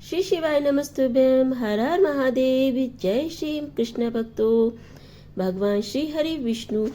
श्री शिवाय नमस्तुभ्यम। हर हर महादेव। जय श्री कृष्ण भक्तों। भगवान श्री हरि विष्णु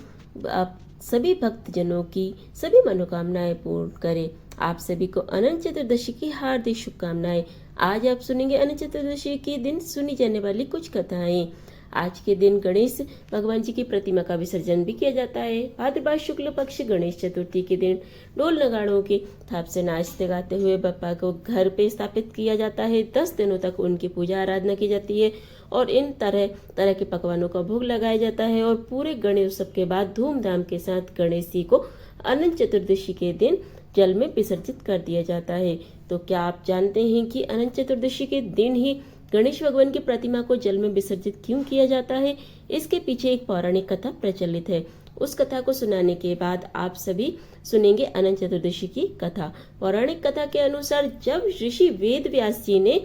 आप सभी भक्तजनों की सभी मनोकामनाएं पूर्ण करें। आप सभी को अनंत चतुर्दशी की हार्दिक शुभकामनाएं। आज आप सुनेंगे अनंत चतुर्दशी के दिन सुनी जाने वाली कुछ कथाएं। आज के दिन गणेश भगवान जी की प्रतिमा का विसर्जन भी किया जाता है। भाद्रपद शुक्ल पक्ष गणेश चतुर्थी के दिन ढोल नगाड़ों के थाप से नाचते गाते हुए बप्पा को घर पे स्थापित किया जाता है। 10 दिनों तक उनकी पूजा आराधना की जाती है और इन तरह तरह के पकवानों का भोग लगाया जाता है। और पूरे गणेश उत्सव के बाद धूमधाम के साथ गणेश जी को अनंत चतुर्दशी के दिन जल में विसर्जित कर दिया जाता है। तो क्या आप जानते हैं कि अनंत चतुर्दशी के दिन ही गणेश भगवान की प्रतिमा को जल में विसर्जित क्यों किया जाता है? इसके पीछे एक पौराणिक कथा प्रचलित है। उस कथा को सुनाने के बाद आप सभी सुनेंगे अनंत चतुर्दशी की कथा। पौराणिक कथा के अनुसार जब ऋषि वेद व्यास जी ने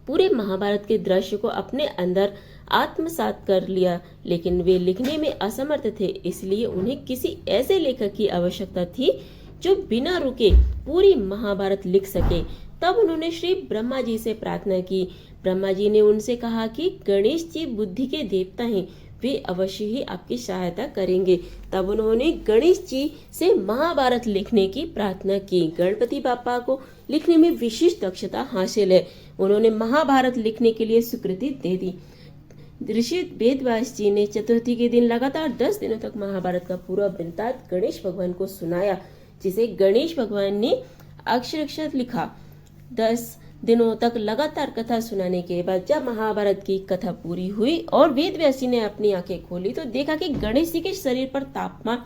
पूरे महाभारत के दृश्य को अपने अंदर आत्मसात कर लिया, लेकिन वे लिखने में असमर्थ थे, इसलिए उन्हें किसी ऐसे लेखक की आवश्यकता थी जो बिना रुके पूरी महाभारत लिख सके। तब उन्होंने श्री ब्रह्मा जी से प्रार्थना की। ब्रह्मा जी ने उनसे कहा कि गणेश जी बुद्धि के देवता हैं, वे अवश्य ही आपकी सहायता करेंगे। तब उन्होंने गणेश जी से महाभारत लिखने की प्रार्थना की। गणपति बापा को लिखने में विशेष दक्षता हासिल है, उन्होंने महाभारत लिखने के लिए स्वीकृति दे दी। ऋषि वेदव्यास जी ने चतुर्थी के दिन लगातार 10 दिनों तक महाभारत का पूरा वृत्तांत गणेश भगवान को सुनाया, जिसे गणेश भगवान ने अक्षर लिखा। 10 दिनों तक लगातार कथा सुनाने के बाद जब महाभारत की कथा पूरी हुई और वेदव्यास ने अपनी आंखें खोली तो देखा कि गणेश जी के शरीर पर तापमान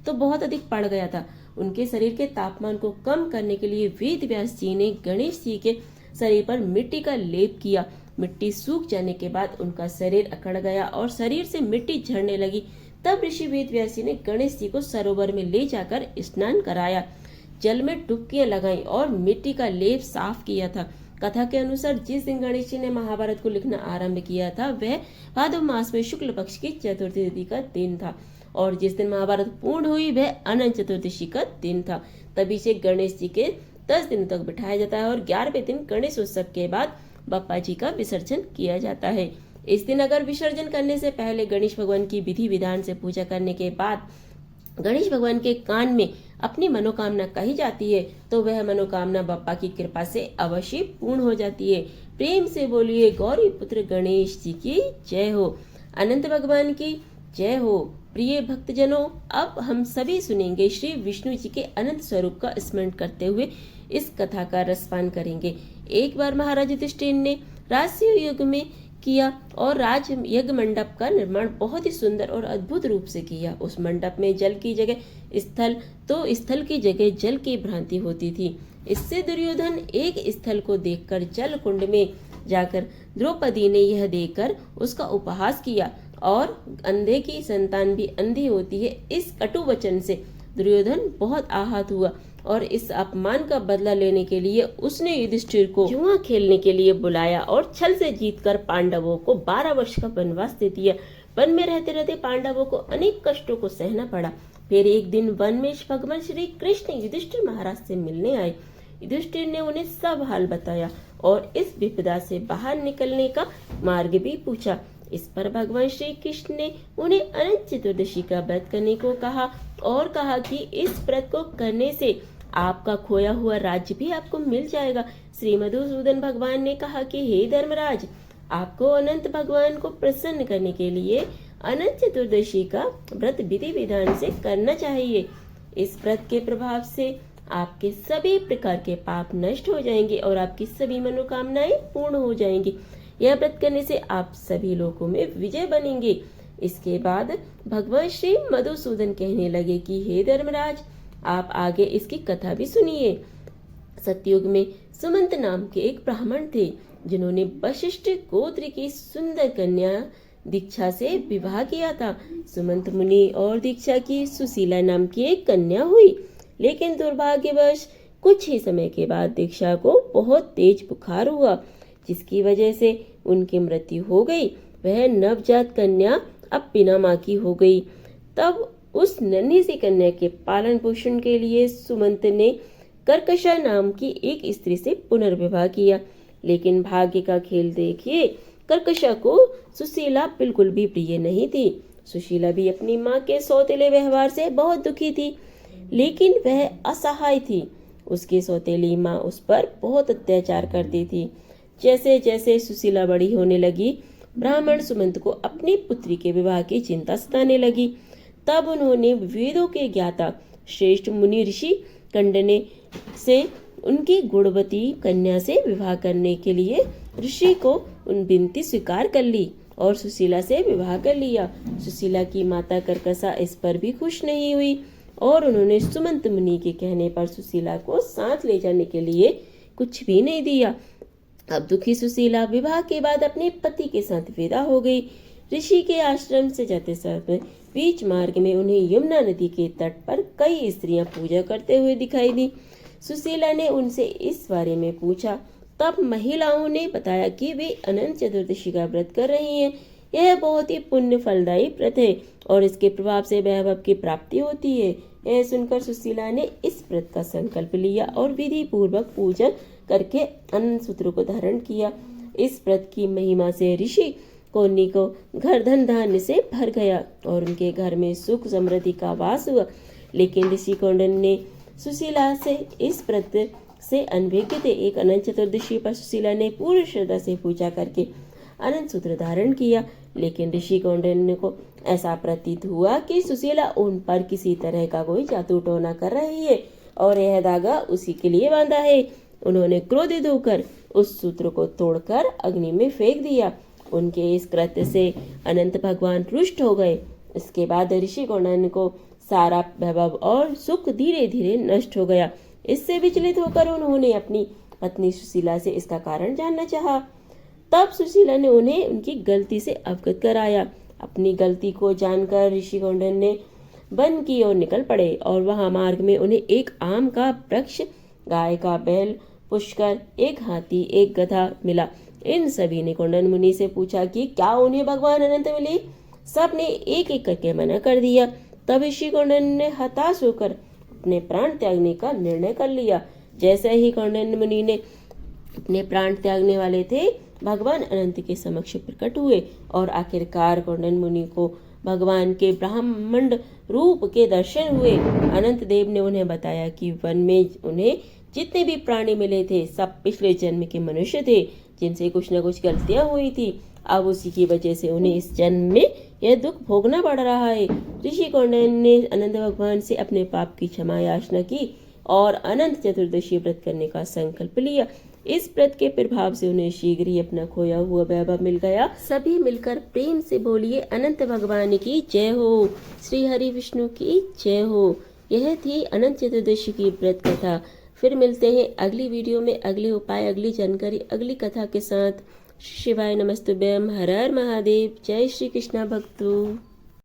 तो बहुत अधिक बढ़ गया था। उनके शरीर के तापमान को कम करने के लिए वेदव्यास जी ने गणेश जी के शरीर पर मिट्टी का लेप किया। मिट्टी सूख जाने के बाद उनका शरीर अकड़ गया और शरीर से मिट्टी झड़ने लगी। तब ऋषि वेदव्यास जी ने गणेश जी को सरोवर में ले जाकर स्नान कराया, जल में डुबकियां लगाई और मिट्टी का लेप साफ किया था। कथा के अनुसार जिस दिन गणेश जी ने महाभारत को लिखना आरंभ किया था वह भाद्र मास में शुक्ल पक्ष की चतुर्थी तिथि का दिन था और जिस दिन महाभारत पूर्ण हुई वह अनंत चतुर्दशी का दिन था। तभी से गणेश जी के 10 दिनों तक बिठाया जाता है और 11वें दिन गणेश उत्सव के बाद बप्पा जी का विसर्जन किया जाता है। इस दिन अगर विसर्जन करने से पहले गणेश भगवान की विधि विधान से पूजा करने के बाद गणेश भगवान के कान में अपनी मनोकामना कही जाती है तो वह मनोकामना बप्पा की कृपा से अवश्य पूर्ण हो जाती है। प्रेम से बोलिए गौरी पुत्र गणेश जी की जय हो, अनंत भगवान की जय हो। प्रिय भक्तजनों, अब हम सभी सुनेंगे श्री विष्णु जी के अनंत स्वरूप का स्मरण करते हुए इस कथा का रसपान करेंगे। एक बार महाराज युधिष्ठिर ने राजसूय युग में किया और राज यज्ञ मंडप का निर्माण बहुत ही सुंदर और अद्भुत रूप से किया। उस मंडप में जल की जगह स्थल तो स्थल की जगह जल की भ्रांति होती थी। इससे दुर्योधन एक स्थल को देखकर जल कुंड में जाकर द्रौपदी ने यह देखकर उसका उपहास किया और अंधे की संतान भी अंधी होती है, इस कटु वचन से दुर्योधन बहुत आहत हुआ और इस अपमान का बदला लेने के लिए उसने युधिष्ठिर को जुआ खेलने के लिए बुलाया और छल से जीतकर पांडवों को 12 वर्ष का वनवास दे दिया। वन में रहते रहते पांडवों को अनेक कष्टों को सहना पड़ा। फिर एक दिन वन में भगवान श्री कृष्ण युधिष्ठिर महाराज से मिलने आए। युधिष्ठिर ने उन्हें सब हाल बताया और इस विपदा से बाहर निकलने का मार्ग भी पूछा। इस पर भगवान श्री कृष्ण ने उन्हें अनंत चतुर्दशी का व्रत करने को कहा और कहा कि इस व्रत को करने से आपका खोया हुआ राज्य भी आपको मिल जाएगा। श्री मधुसूदन भगवान ने कहा कि हे धर्मराज, आपको अनंत भगवान को प्रसन्न करने के लिए अनंत चतुर्दशी का व्रत विधि विधान से करना चाहिए। इस व्रत के प्रभाव से आपके सभी प्रकार के पाप नष्ट हो जाएंगे और आपकी सभी मनोकामनाएं पूर्ण हो जाएंगी। यह व्रत करने से आप सभी लोगों में विजय बनेंगे। इसके बाद भगवान श्री मधुसूदन कहने लगे कि हे धर्मराज, आप आगे इसकी कथा भी सुनिए। सतयुग में सुमंत नाम के एक ब्राह्मण थे जिन्होंने वशिष्ठ गोत्र की सुंदर कन्या दीक्षा से विवाह किया था। सुमंत मुनि और दीक्षा की सुशीला नाम की एक कन्या हुई, लेकिन दुर्भाग्यवश कुछ ही समय के बाद दीक्षा को बहुत तेज बुखार हुआ, जिसकी वजह से उनकी मृत्यु हो गई। वह नवजात कन्या अब बिना मां की हो गई। तब उस नन्ही सी कन्या के पालन पोषण के लिए सुमंत ने कर्कशा नाम की एक स्त्री से पुनर्विवाह किया। लेकिन भाग्य का खेल देखिए, कर्कशा को सुशीला बिल्कुल भी प्रिय नहीं थी। सुशीला भी अपनी माँ के सौतेले व्यवहार से बहुत दुखी थी, लेकिन वह असहाय थी। उसकी सौतेली माँ उस पर बहुत अत्याचार करती थी। जैसे जैसे सुशीला बड़ी होने लगी, ब्राह्मण सुमंत को अपनी पुत्री के विवाह की चिंता सताने लगी। तब उन्होंने वेदों के ज्ञाता श्रेष्ठ मुनि ऋषि कंडने से उनकी गुणवती कन्या से विवाह करने के लिए ऋषि को उन विनती स्वीकार कर ली और सुशीला से विवाह कर लिया। सुशीला की माता कर्कशा इस पर भी खुश नहीं हुई और उन्होंने सुमंत मुनि के कहने पर सुशीला को साथ ले जाने के लिए कुछ भी नहीं दिया। अब दुखी सुशीला विवाह के बाद अपने पति के साथ विदा हो गई। ऋषि के आश्रम से जाते समय बीच मार्ग में उन्हें यमुना नदी के तट पर कई स्त्रियां पूजा करते हुए दिखाई दी। सुशीला ने उनसे इस बारे में पूछा। तब महिलाओं ने बताया कि वे अनंत चतुर्दशी का व्रत कर रही हैं। यह बहुत ही पुण्य फलदायी व्रत है और इसके प्रभाव से वैभव की प्राप्ति होती है। यह सुनकर सुशीला ने इस व्रत का संकल्प लिया और विधि पूर्वक पूजन करके अनंत सूत्र को धारण किया। इस व्रत की महिमा से ऋषि कोनी को घर धन धान्य से भर गया और उनके घर में सुख समृद्धि का वास हुआ। लेकिन ऋषि कौंडन ने सुशीला से इस व्रत से अनभिज्ञ थे। एक अनंत चतुर्दशी पर सुशीला ने पूरी श्रद्धा से पूजा करके अनंत सूत्र धारण किया, लेकिन ऋषि कौंडन्य को ऐसा प्रतीत हुआ कि सुशीला उन पर किसी तरह का कोई जादू टोना कर रही है और यह धागा उसी के लिए बांधा है। उन्होंने क्रोधित होकर उस सूत्र को तोड़कर अग्नि में फेंक दिया। उनके इस कृत्य से अनंत भगवान रुष्ट हो गए। इसके बाद ऋषि कौंडन्य को सारा वैभव और सुख धीरे धीरे नष्ट हो गया। इससे विचलित होकर उन्होंने अपनी पत्नी सुशीला से इसका कारण जानना चाहा। तब सुशीला ने उन्हें उनकी गलती से अवगत कराया। अपनी गलती को जानकर ऋषि कौंडन्य ने वन की ओर निकल पड़े और वहां मार्ग में उन्हें एक आम का वृक्ष, गाय का बैल, पुष्कर, एक हाथी, एक गधा मिला। इन सभी ने कौंडन्य मुनि से पूछा कि क्या उन्हें भगवान अनंत मिले। सब ने एक एक करके मना कर दिया। तब ऋषि कौंडन्य ने हताश होकर अपने प्राण त्यागने का निर्णय कर लिया। जैसे ही कौंडन्य मुनि ने अपने प्राण त्यागने वाले थे, भगवान अनंत के समक्ष प्रकट हुए और आखिरकार कौंडन्य मुनि को भगवान के ब्रह्मांड रूप के दर्शन हुए। अनंत देव ने उन्हें बताया कि वन में उन्हें जितने भी प्राणी मिले थे सब पिछले जन्म के मनुष्य थे, जिनसे कुछ न कुछ गलतियां हुई थी। अब उसी की वजह से उन्हें इस जन्म में यह दुख भोगना पड़ रहा है। ऋषि कौंडन्य ने अनंत भगवान से अपने पाप की क्षमा याचना की और अनंत चतुर्दशी व्रत करने का संकल्प लिया। इस व्रत के प्रभाव से उन्हें शीघ्र ही अपना खोया हुआ वैभव मिल गया। सभी मिलकर प्रेम से बोलिए अनंत भगवान की जय हो, श्री हरि विष्णु की जय हो। यह थी अनंत चतुर्दशी की व्रत कथा। फिर मिलते हैं अगली वीडियो में अगले उपाय, अगली जानकारी, अगली कथा के साथ। शिवाय नमस्तुभ्यम। हर हर महादेव। जय श्री कृष्ण भक्तों।